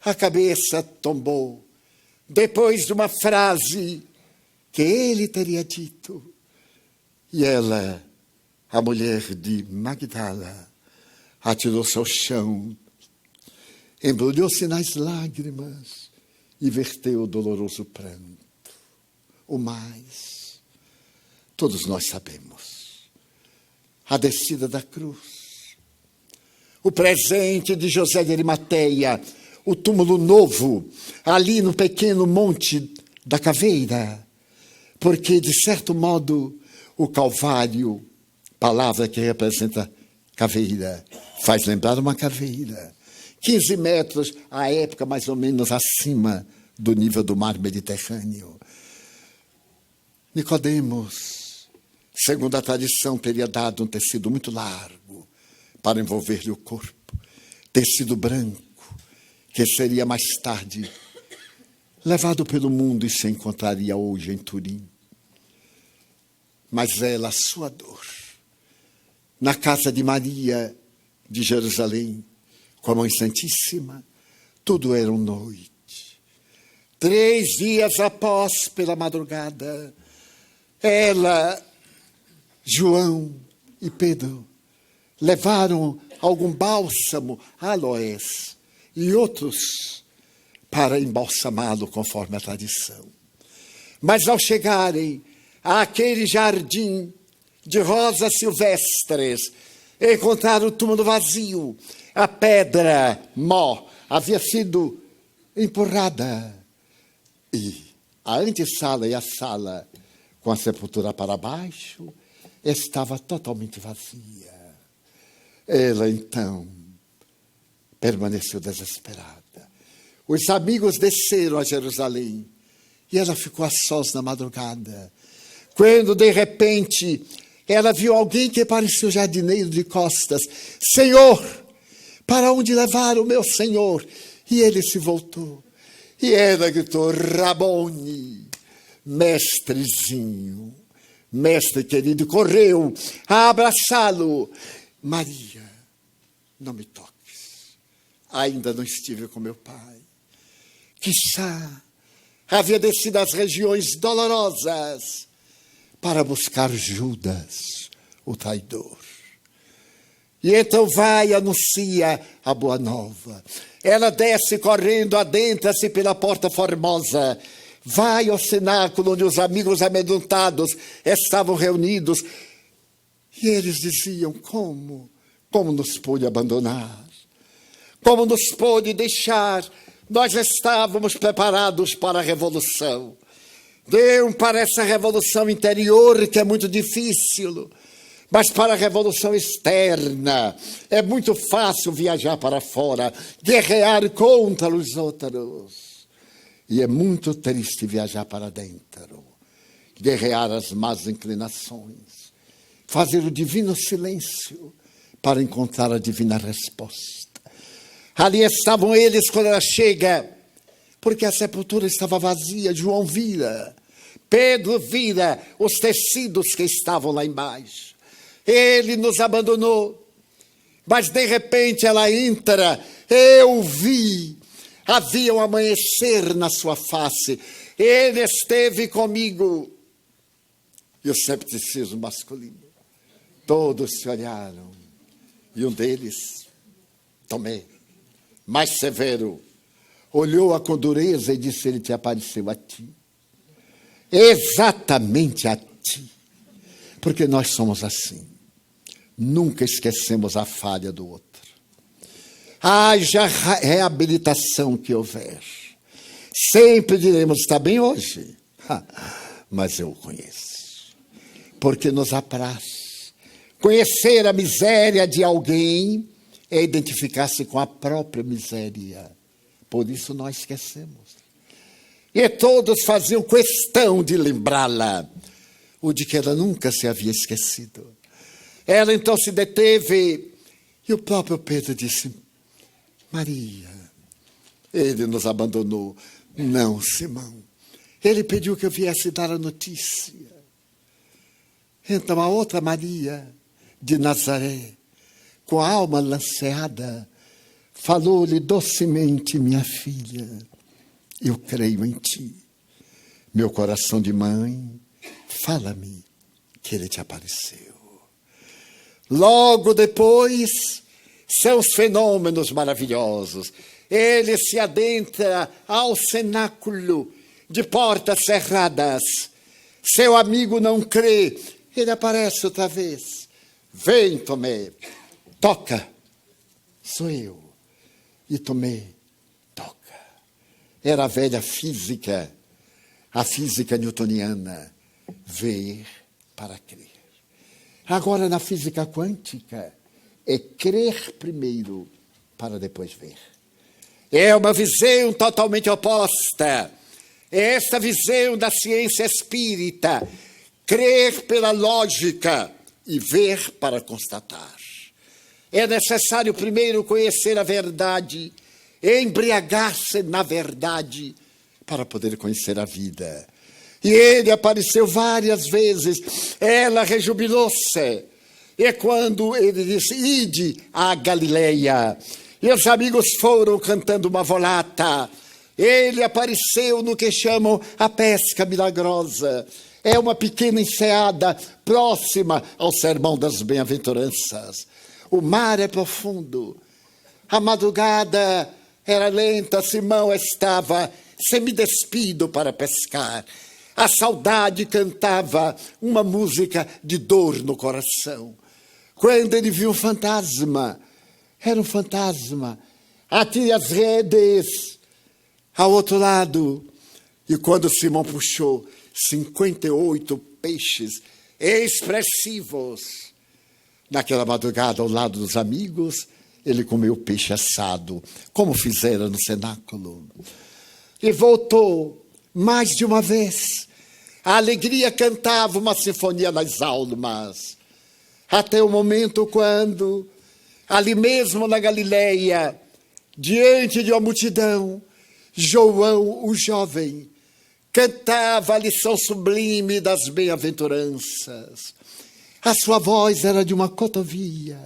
A cabeça tombou depois de uma frase que ele teria dito. E ela, a mulher de Magdala, atirou-se ao chão, embrulhou-se nas lágrimas e verteu o doloroso pranto. O mais, todos nós sabemos. A descida da cruz, o presente de José de Arimateia, o túmulo novo, ali no pequeno monte da Caveira, porque, de certo modo, o Calvário, palavra que representa caveira, faz lembrar uma caveira. 15 metros, à época mais ou menos acima do nível do mar Mediterrâneo. Nicodemos, segundo a tradição, teria dado um tecido muito largo para envolver-lhe o corpo, tecido branco, que seria mais tarde levado pelo mundo e se encontraria hoje em Turim. Mas ela, a sua dor, na casa de Maria de Jerusalém, com a Mãe Santíssima, tudo era noite. 3 dias após, pela madrugada, ela, João e Pedro levaram algum bálsamo, aloés, e outros para embalsamá-lo conforme a tradição. Mas ao chegarem àquele jardim de rosas silvestres, encontraram o túmulo vazio. A pedra mó havia sido empurrada e a antessala e a sala com a sepultura para baixo estava totalmente vazia. Ela então permaneceu desesperada. Os amigos desceram a Jerusalém e ela ficou a sós na madrugada. Quando, de repente, ela viu alguém que parecia o jardineiro de costas. Senhor, para onde levar o meu Senhor? E ele se voltou. E ela gritou: Rabone, mestrezinho, mestre querido, correu a abraçá-lo. Maria, não me toques. Ainda não estive com meu pai. Quizá havia descido às regiões dolorosas para buscar Judas, o traidor. E então vai e anuncia a boa nova. Ela desce correndo, adentra-se pela porta formosa, vai ao cenáculo onde os amigos amedrontados estavam reunidos. E eles diziam: como nos pôde abandonar? Como nos pôde deixar? Nós estávamos preparados para a revolução. Deu para essa revolução interior, que é muito difícil, mas para a revolução externa é muito fácil viajar para fora, guerrear contra os outros. E é muito triste viajar para dentro, guerrear as más inclinações, fazer o divino silêncio para encontrar a divina resposta. Ali estavam eles quando ela chega, porque a sepultura estava vazia. João vira, Pedro vira os tecidos que estavam lá embaixo. Ele nos abandonou, Mas de repente ela entra, eu vi, havia um amanhecer na sua face, ele esteve comigo. E o cepticismo masculino, todos se olharam, e um deles, Tomé, mais severo, olhou-a com dureza e disse: ele te apareceu a ti, exatamente a ti, porque nós somos assim, nunca esquecemos a falha do outro. Haja reabilitação que houver, sempre diremos: está bem hoje, mas eu o conheço, porque nos apraz. Conhecer a miséria de alguém é identificar-se com a própria miséria. Por isso nós esquecemos. E todos faziam questão de lembrá-la, o de que ela nunca se havia esquecido. Ela então se deteve e o próprio Pedro disse: Maria, ele nos abandonou. Não, Simão, ele pediu que eu viesse dar a notícia. Então a outra Maria de Nazaré, com a alma lanceada, falou-lhe docemente: minha filha, eu creio em ti. Meu coração de mãe, fala-me que ele te apareceu. Logo depois, são os fenômenos maravilhosos. Ele se adentra ao cenáculo de portas cerradas. Seu amigo não crê. Ele aparece outra vez. Vem, Tomé, toca. Sou eu. E Tomé toca. Era a velha física, a física newtoniana. Ver para crer. Agora, na física quântica, é crer primeiro para depois ver. É uma visão totalmente oposta. É esta visão da ciência espírita. Crer pela lógica e ver para constatar. É necessário primeiro conhecer a verdade, embriagar-se na verdade para poder conhecer a vida. E ele apareceu várias vezes, ela rejubilou-se. E quando ele disse: ide a Galileia, e os amigos foram cantando uma volata, ele apareceu no que chamam a pesca milagrosa. É uma pequena enseada próxima ao sermão das bem-aventuranças. O mar é profundo, a madrugada era lenta, Simão estava semidespido para pescar. A saudade cantava uma música de dor no coração. Quando ele viu um fantasma, era um fantasma, atire as redes ao outro lado. E quando Simão puxou 58 peixes expressivos, naquela madrugada ao lado dos amigos, ele comeu peixe assado, como fizera no cenáculo. E voltou mais de uma vez. A alegria cantava uma sinfonia nas almas. Até o momento quando, ali mesmo na Galileia, diante de uma multidão, João, o jovem, cantava a lição sublime das bem-aventuranças. A sua voz era de uma cotovia,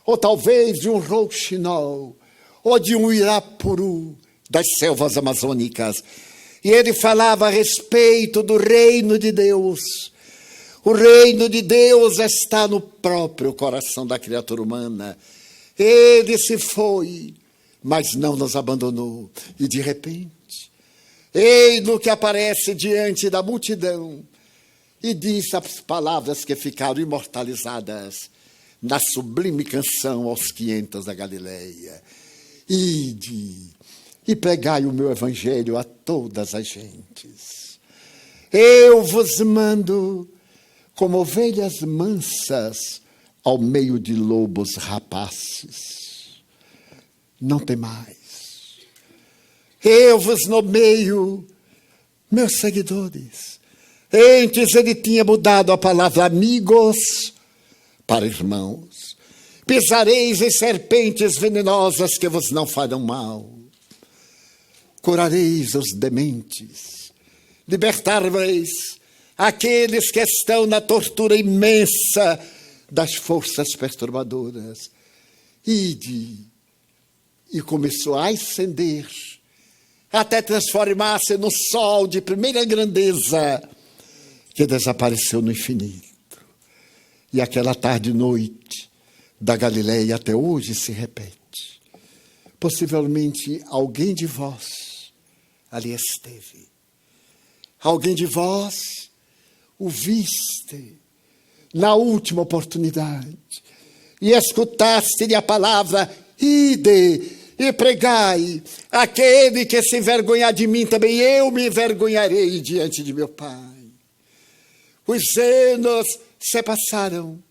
ou talvez de um rouxinol, ou de um irapuru das selvas amazônicas. E ele falava a respeito do reino de Deus. O reino de Deus está no próprio coração da criatura humana. Ele se foi, mas não nos abandonou. E de repente, eis-no que aparece diante da multidão e diz as palavras que ficaram imortalizadas na sublime canção aos 500 da Galileia: ide e pregai o meu evangelho a todas as gentes. Eu vos mando como ovelhas mansas ao meio de lobos rapazes. Não temais. Eu vos nomeio meus seguidores. Antes ele tinha mudado a palavra amigos para irmãos. Pisareis em serpentes venenosas que vos não farão mal. Curareis os dementes, libertareis aqueles que estão na tortura imensa das forças perturbadoras. ide. E começou a ascender, até transformar-se no sol de primeira grandeza, que desapareceu no infinito. E aquela tarde e noite da Galileia até hoje se repete. Possivelmente alguém de vós ali esteve. Alguém de vós o viste na última oportunidade e escutaste-lhe a palavra: ide e pregai, aquele que se envergonhar de mim, também eu me envergonharei diante de meu Pai. Os anos se passaram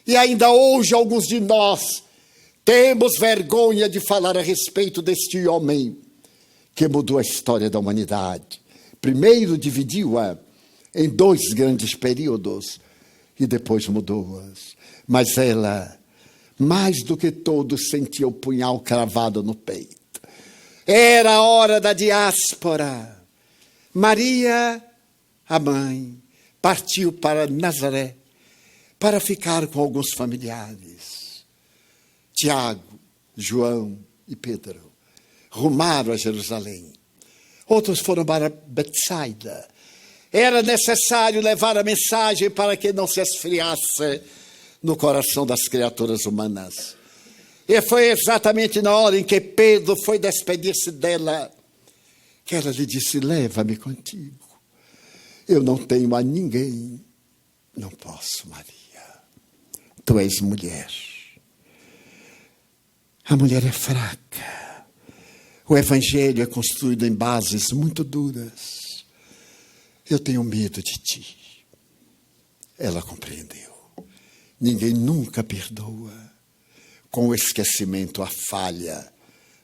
e ainda hoje alguns de nós temos vergonha de falar a respeito deste homem que mudou a história da humanidade. Primeiro dividiu-a em 2 grandes períodos e depois mudou-as. Mas ela, mais do que todos, sentia o punhal cravado no peito. Era a hora da diáspora. Maria, a mãe, partiu para Nazaré para ficar com alguns familiares. Tiago, João e Pedro rumaram a Jerusalém. Outros foram para Betsaida. Era necessário levar a mensagem para que não se esfriasse no coração das criaturas humanas. E foi exatamente na hora em que Pedro foi despedir-se dela que ela lhe disse: leva-me contigo. Eu não tenho a ninguém. Não posso, Maria. Tu és mulher. A mulher é fraca. O evangelho é construído em bases muito duras. Eu tenho medo de ti. Ela compreendeu. Ninguém nunca perdoa com o esquecimento a falha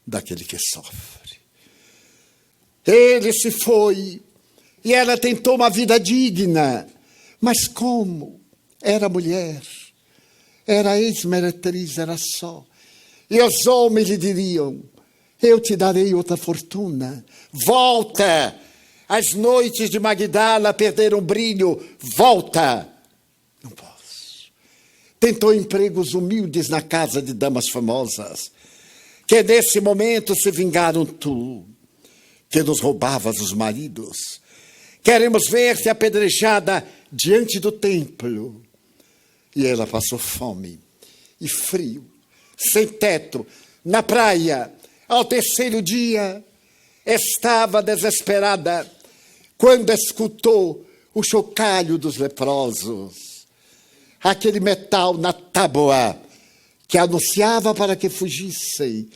daquele que sofre. Ele se foi e ela tentou uma vida digna. Mas como? Era mulher. Era ex-meretriz, era só. E os homens lhe diriam: eu te darei outra fortuna. Volta! As noites de Magdala perderam brilho. Volta! Não posso. Tentou empregos humildes na casa de damas famosas, que nesse momento se vingaram tu, que nos roubavas os maridos. Queremos ver-te apedrejada diante do templo. E ela passou fome e frio, sem teto, na praia. Ao terceiro dia, estava desesperada quando escutou o chocalho dos leprosos, aquele metal na tábua que anunciava para que fugissem.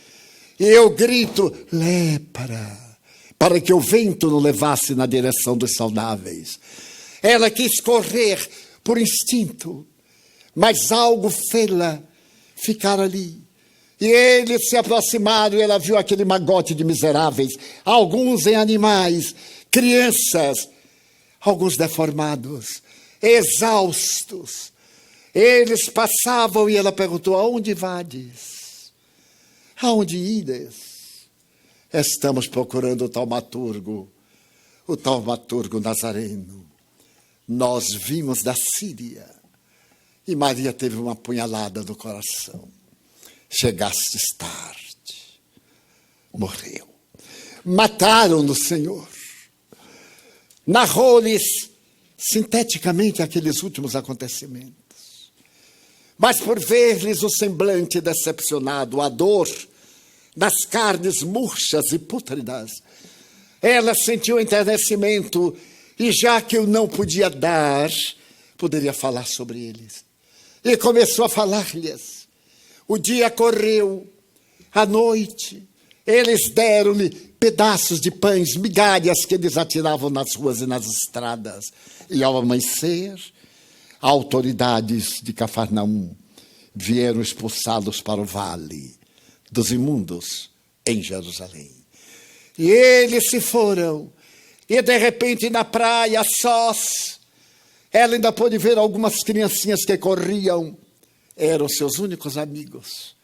E eu grito: lepra, para que o vento não levasse na direção dos saudáveis. Ela quis correr por instinto, mas algo fê-la ficar ali. E eles se aproximaram e ela viu aquele magote de miseráveis, alguns em animais, crianças, alguns deformados, exaustos. Eles passavam e ela perguntou: aonde vades? Aonde ides? Estamos procurando o taumaturgo nazareno. Nós vimos da Síria. E Maria teve uma punhalada no coração. Chegastes tarde. Morreu. Mataram-no, Senhor. Narrou-lhes sinteticamente aqueles últimos acontecimentos. Mas por ver-lhes o semblante decepcionado, a dor nas carnes murchas e pútridas, ela sentiu enternecimento e, já que eu não podia dar, poderia falar sobre eles. E começou a falar-lhes. O dia correu, a noite, eles deram-lhe pedaços de pães, migalhas que eles atiravam nas ruas e nas estradas. E ao amanhecer, autoridades de Cafarnaum vieram expulsá-los para o vale dos imundos em Jerusalém. E eles se foram. E de repente na praia, sós, ela ainda pôde ver algumas criancinhas que corriam. Eram seus únicos amigos.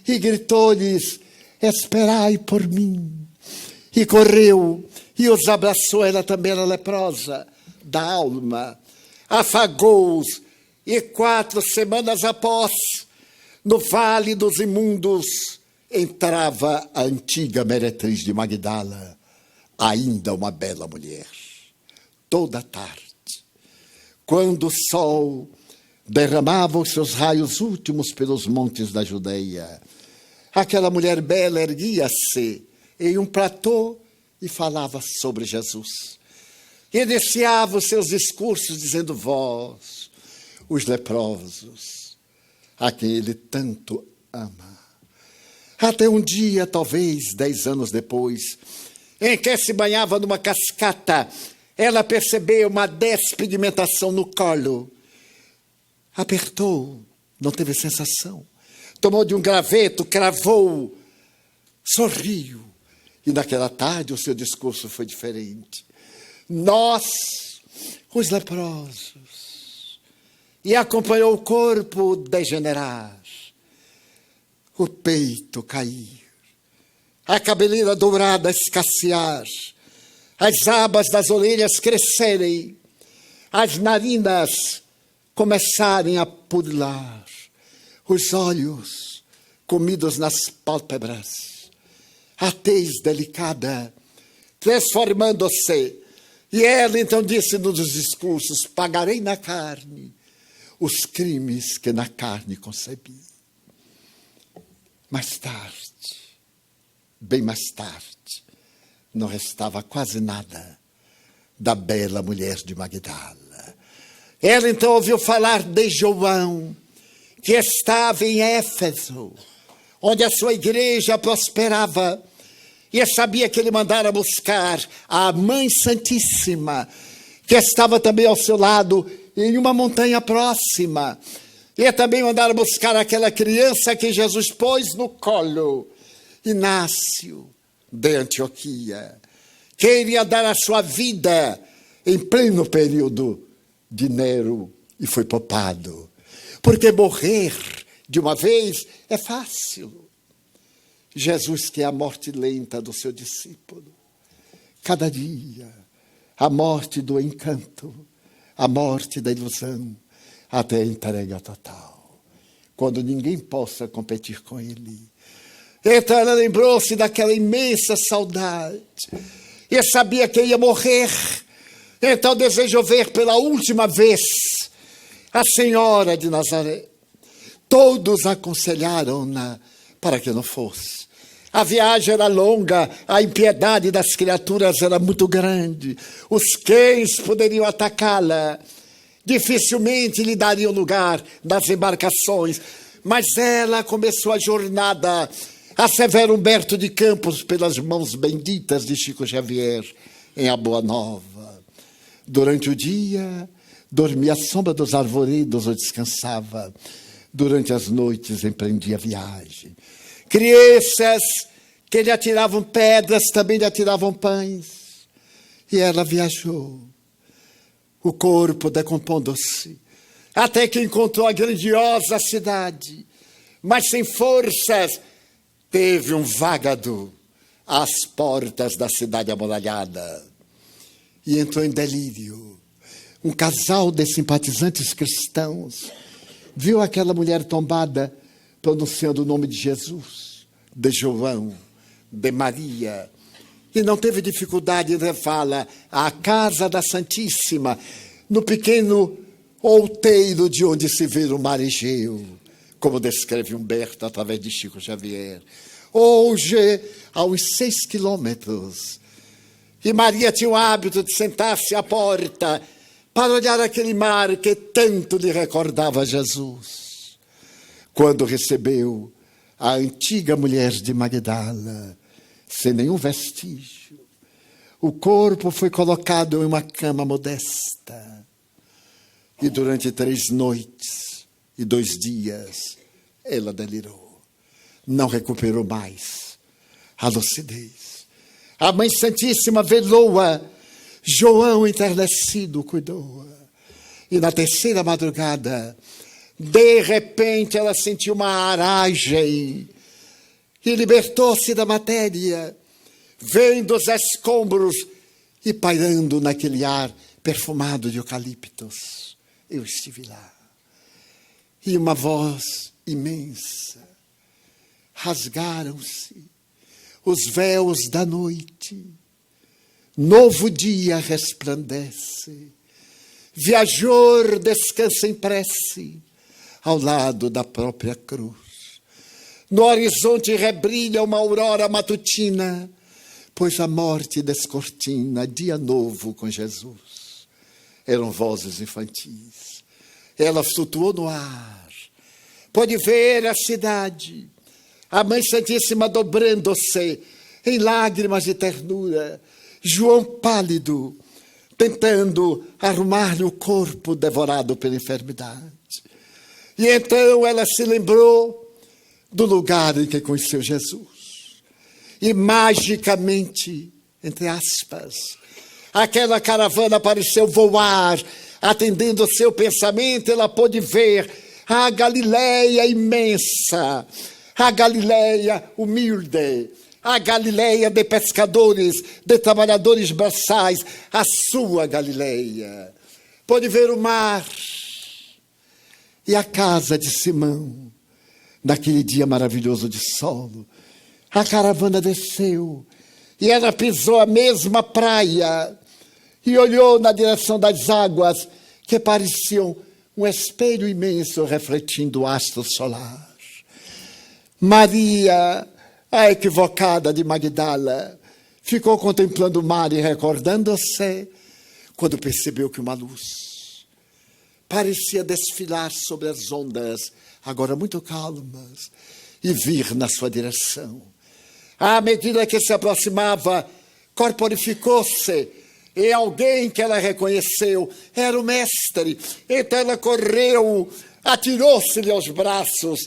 E gritou-lhes: esperai por mim. E correu e os abraçou. Ela também era leprosa da alma. Afagou-os. E 4 semanas após, no vale dos imundos, entrava a antiga meretriz de Magdala, ainda uma bela mulher. Toda tarde, quando o sol derramava os seus raios últimos pelos montes da Judeia, aquela mulher bela erguia-se em um platô e falava sobre Jesus. E iniciava os seus discursos dizendo: vós, os leprosos, a quem ele tanto ama. Até um dia, talvez 10 anos depois, em que se banhava numa cascata, ela percebeu uma despigmentação no colo. Apertou, não teve sensação. Tomou de um graveto, cravou, sorriu. E naquela tarde o seu discurso foi diferente. Nós, os leprosos. E acompanhou o corpo degenerar, o peito cair, a cabeleira dourada escassear, as abas das orelhas crescerem, as narinas começarem a pudrilar, os olhos comidos nas pálpebras, a tez delicada transformando-se. E ela então disse nos discursos: pagarei na carne os crimes que na carne concebi. Mais tarde, bem mais tarde, não restava quase nada da bela mulher de Magdala. Ela então ouviu falar de João, que estava em Éfeso, onde a sua igreja prosperava, e sabia que ele mandara buscar a Mãe Santíssima, que estava também ao seu lado, em uma montanha próxima. E também mandaram buscar aquela criança que Jesus pôs no colo, Inácio de Antioquia, que iria dar a sua vida em pleno período de Nero e foi poupado. Porque morrer de uma vez é fácil. Jesus, que é a morte lenta do seu discípulo, cada dia, a morte do encanto, a morte da ilusão, até a entrega total, quando ninguém possa competir com ele. Então ela lembrou-se daquela imensa saudade e sabia que ia morrer. Então desejou ver pela última vez a Senhora de Nazaré. Todos aconselharam-na para que não fosse. A viagem era longa, a impiedade das criaturas era muito grande, os cães poderiam atacá-la, dificilmente lhe dariam lugar nas embarcações, mas ela começou a jornada a Severo Humberto de Campos pelas mãos benditas de Chico Xavier em A Boa Nova. Durante o dia, dormia à sombra dos arvoredos ou descansava. Durante as noites, empreendia a viagem. Crianças que lhe atiravam pedras também lhe atiravam pães. E ela viajou, o corpo decompondo-se, até que encontrou a grandiosa cidade. Mas sem forças, teve um vágado às portas da cidade amuralhada. E entrou em delírio. Um casal de simpatizantes cristãos viu aquela mulher tombada pronunciando o nome de Jesus, de João, de Maria, e não teve dificuldade de levá-la à casa da Santíssima, no pequeno outeiro de onde se vê o mar Egeu, como descreve Humberto através de Chico Xavier. Hoje, a uns 6 quilômetros, e Maria tinha o hábito de sentar-se à porta para olhar aquele mar que tanto lhe recordava Jesus. Quando recebeu a antiga mulher de Magdala, sem nenhum vestígio, o corpo foi colocado em uma cama modesta. E durante 3 noites e 2 dias, ela delirou. Não recuperou mais a lucidez. A Mãe Santíssima velou-a. João, enternecido, cuidou-a. E na 3ª madrugada, de repente, ela sentiu uma aragem e libertou-se da matéria, vendo os escombros e pairando naquele ar perfumado de eucaliptos. Eu estive lá. E uma voz imensa. Rasgaram-se os véus da noite. Novo dia resplandece. Viajor descansa em prece ao lado da própria cruz. No horizonte rebrilha uma aurora matutina, pois a morte descortina dia novo com Jesus. Eram vozes infantis. Ela flutuou no ar. Pôde ver a cidade, a Mãe Santíssima dobrando-se em lágrimas de ternura, João pálido, tentando arrumar-lhe o corpo devorado pela enfermidade. E então ela se lembrou do lugar em que conheceu Jesus. E magicamente, entre aspas, aquela caravana pareceu voar, atendendo ao seu pensamento. Ela pôde ver a Galileia imensa, a Galileia humilde, a Galileia de pescadores, de trabalhadores braçais, a sua Galileia. Pôde ver o mar e a casa de Simão, naquele dia maravilhoso de sol. A caravana desceu e ela pisou a mesma praia e olhou na direção das águas que pareciam um espelho imenso refletindo o astro solar. Maria, a equivocada de Magdala, ficou contemplando o mar e recordando-se quando percebeu que uma luz parecia desfilar sobre as ondas, agora muito calmas, e vir na sua direção. À medida que se aproximava, corporificou-se, e alguém que ela reconheceu era o mestre. Então ela correu, atirou-se-lhe aos braços,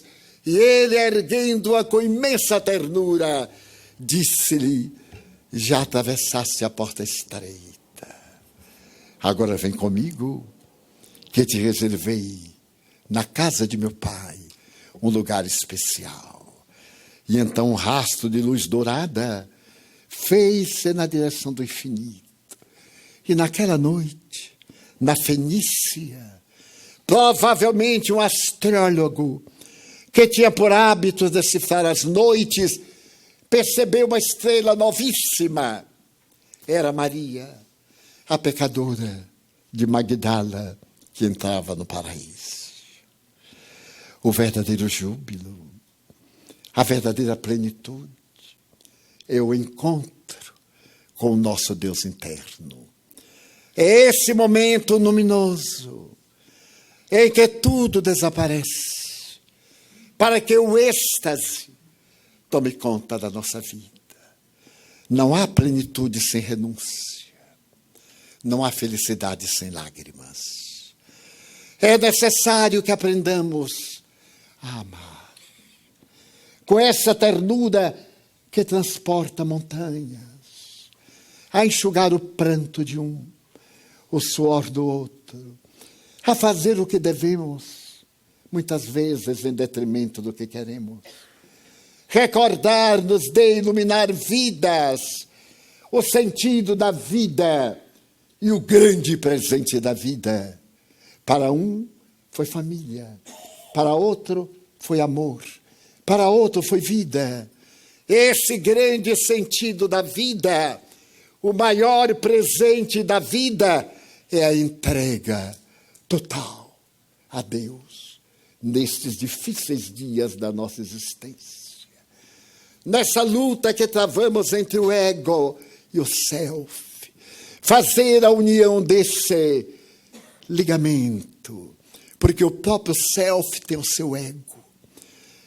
e ele, erguendo-a com imensa ternura, disse-lhe: já atravessaste a porta estreita. Agora vem comigo, que te reservei na casa de meu pai um lugar especial. E então um rastro de luz dourada fez-se na direção do infinito. E naquela noite, na Fenícia, provavelmente um astrólogo que tinha por hábito decifrar as noites, percebeu uma estrela novíssima. Era Maria, a pecadora de Magdala, que entrava no paraíso. O verdadeiro júbilo, a verdadeira plenitude, é o encontro com o nosso Deus interno. É esse momento luminoso em que tudo desaparece, para que o êxtase tome conta da nossa vida. Não há plenitude sem renúncia. Não há felicidade sem lágrimas. É necessário que aprendamos a amar, com essa ternura que transporta montanhas, a enxugar o pranto de um, o suor do outro, a fazer o que devemos, muitas vezes em detrimento do que queremos. Recordar-nos de iluminar vidas, o sentido da vida e o grande presente da vida. Para um foi família, para outro foi amor, para outro foi vida. Esse grande sentido da vida, o maior presente da vida, é a entrega total a Deus nestes difíceis dias da nossa existência. Nessa luta que travamos entre o ego e o self, fazer a união desse ligamento, porque o próprio self tem o seu ego.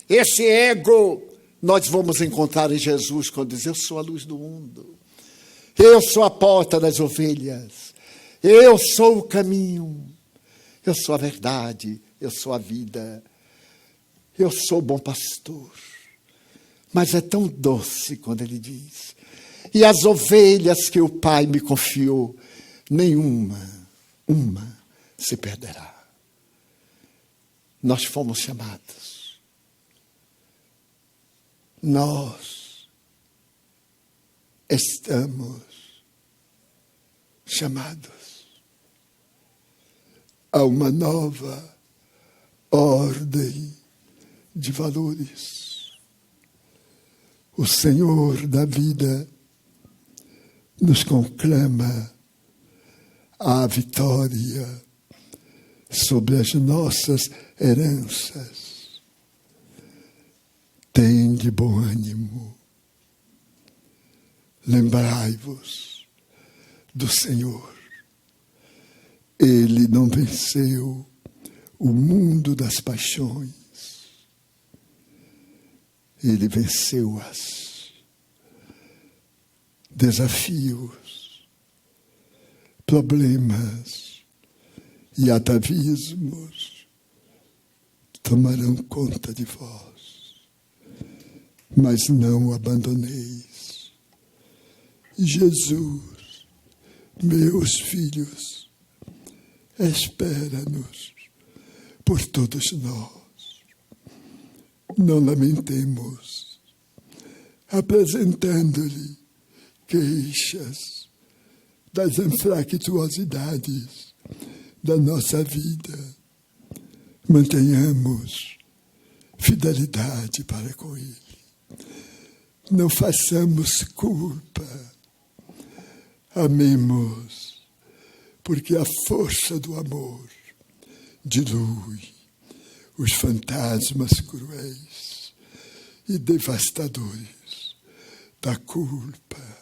Esse ego nós vamos encontrar em Jesus quando diz: eu sou a luz do mundo, eu sou a porta das ovelhas, eu sou o caminho, eu sou a verdade, eu sou a vida, eu sou o bom pastor. Mas é tão doce quando ele diz: e as ovelhas que o Pai me confiou, nenhuma, se perderá. Nós fomos chamados. Nós estamos chamados a uma nova ordem de valores. O Senhor da vida nos conclama a vitória sobre as nossas heranças. Tende bom ânimo. Lembrai-vos do Senhor. Ele não venceu o mundo das paixões. Ele venceu-as. Desafios, problemas e atavismos tomarão conta de vós, mas não o abandoneis. Jesus, meus filhos, espera-nos por todos nós. Não lamentemos, apresentando-lhe queixas das infractuosidades da nossa vida. Mantenhamos fidelidade para com Ele. Não façamos culpa. Amemos, porque a força do amor dilui os fantasmas cruéis e devastadores da culpa,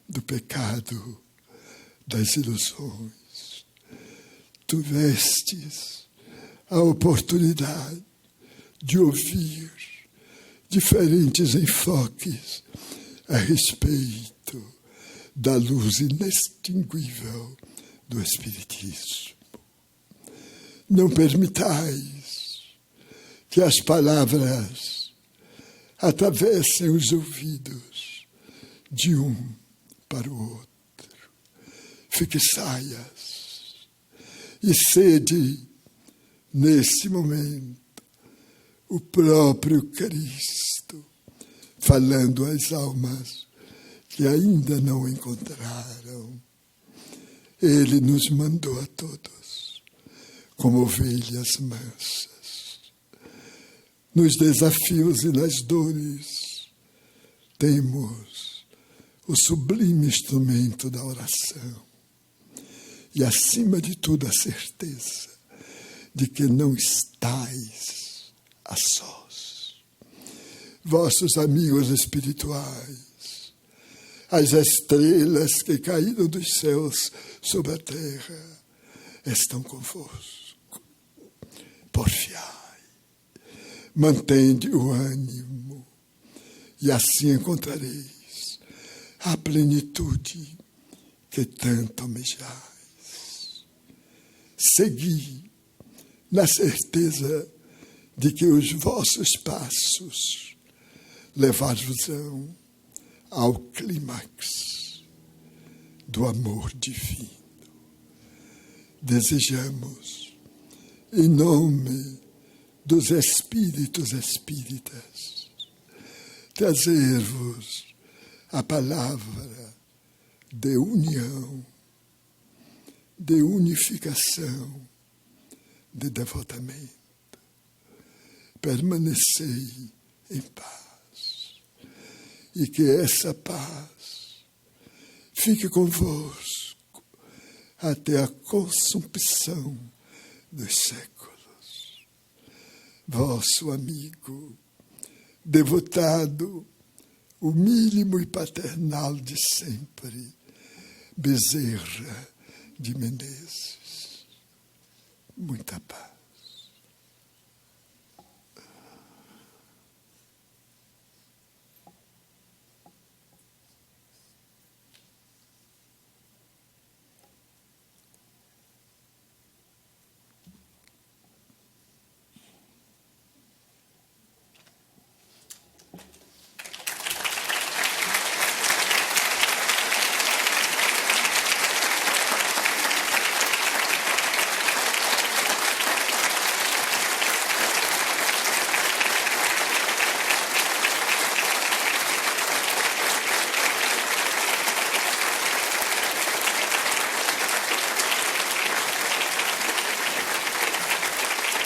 do pecado, das ilusões. Tu vestes a oportunidade de ouvir diferentes enfoques a respeito da luz inextinguível do Espiritismo. Não permitais que as palavras atravessem os ouvidos de um para o outro. Fixai-as e sede, nesse momento, o próprio Cristo falando às almas que ainda não o encontraram. Ele nos mandou a todos como ovelhas mansas. Nos desafios e nas dores, temos o sublime instrumento da oração. E, acima de tudo, a certeza de que não estais a sós. Vossos amigos espirituais, as estrelas que caíram dos céus sobre a terra, estão convosco. Porfiai. Mantende o ânimo, e assim encontrareis a plenitude que tanto almejais. Segui na certeza de que os vossos passos levar-vos-ão ao clímax do amor divino. Desejamos, em nome dos espíritos espíritas, trazer-vos a palavra de união, de unificação, de devotamento. Permanecei em paz, e que essa paz fique convosco até a consumpção dos séculos. Vosso amigo, devotado, humílimo e paternal de sempre, Bezerra de Menezes. Muita paz.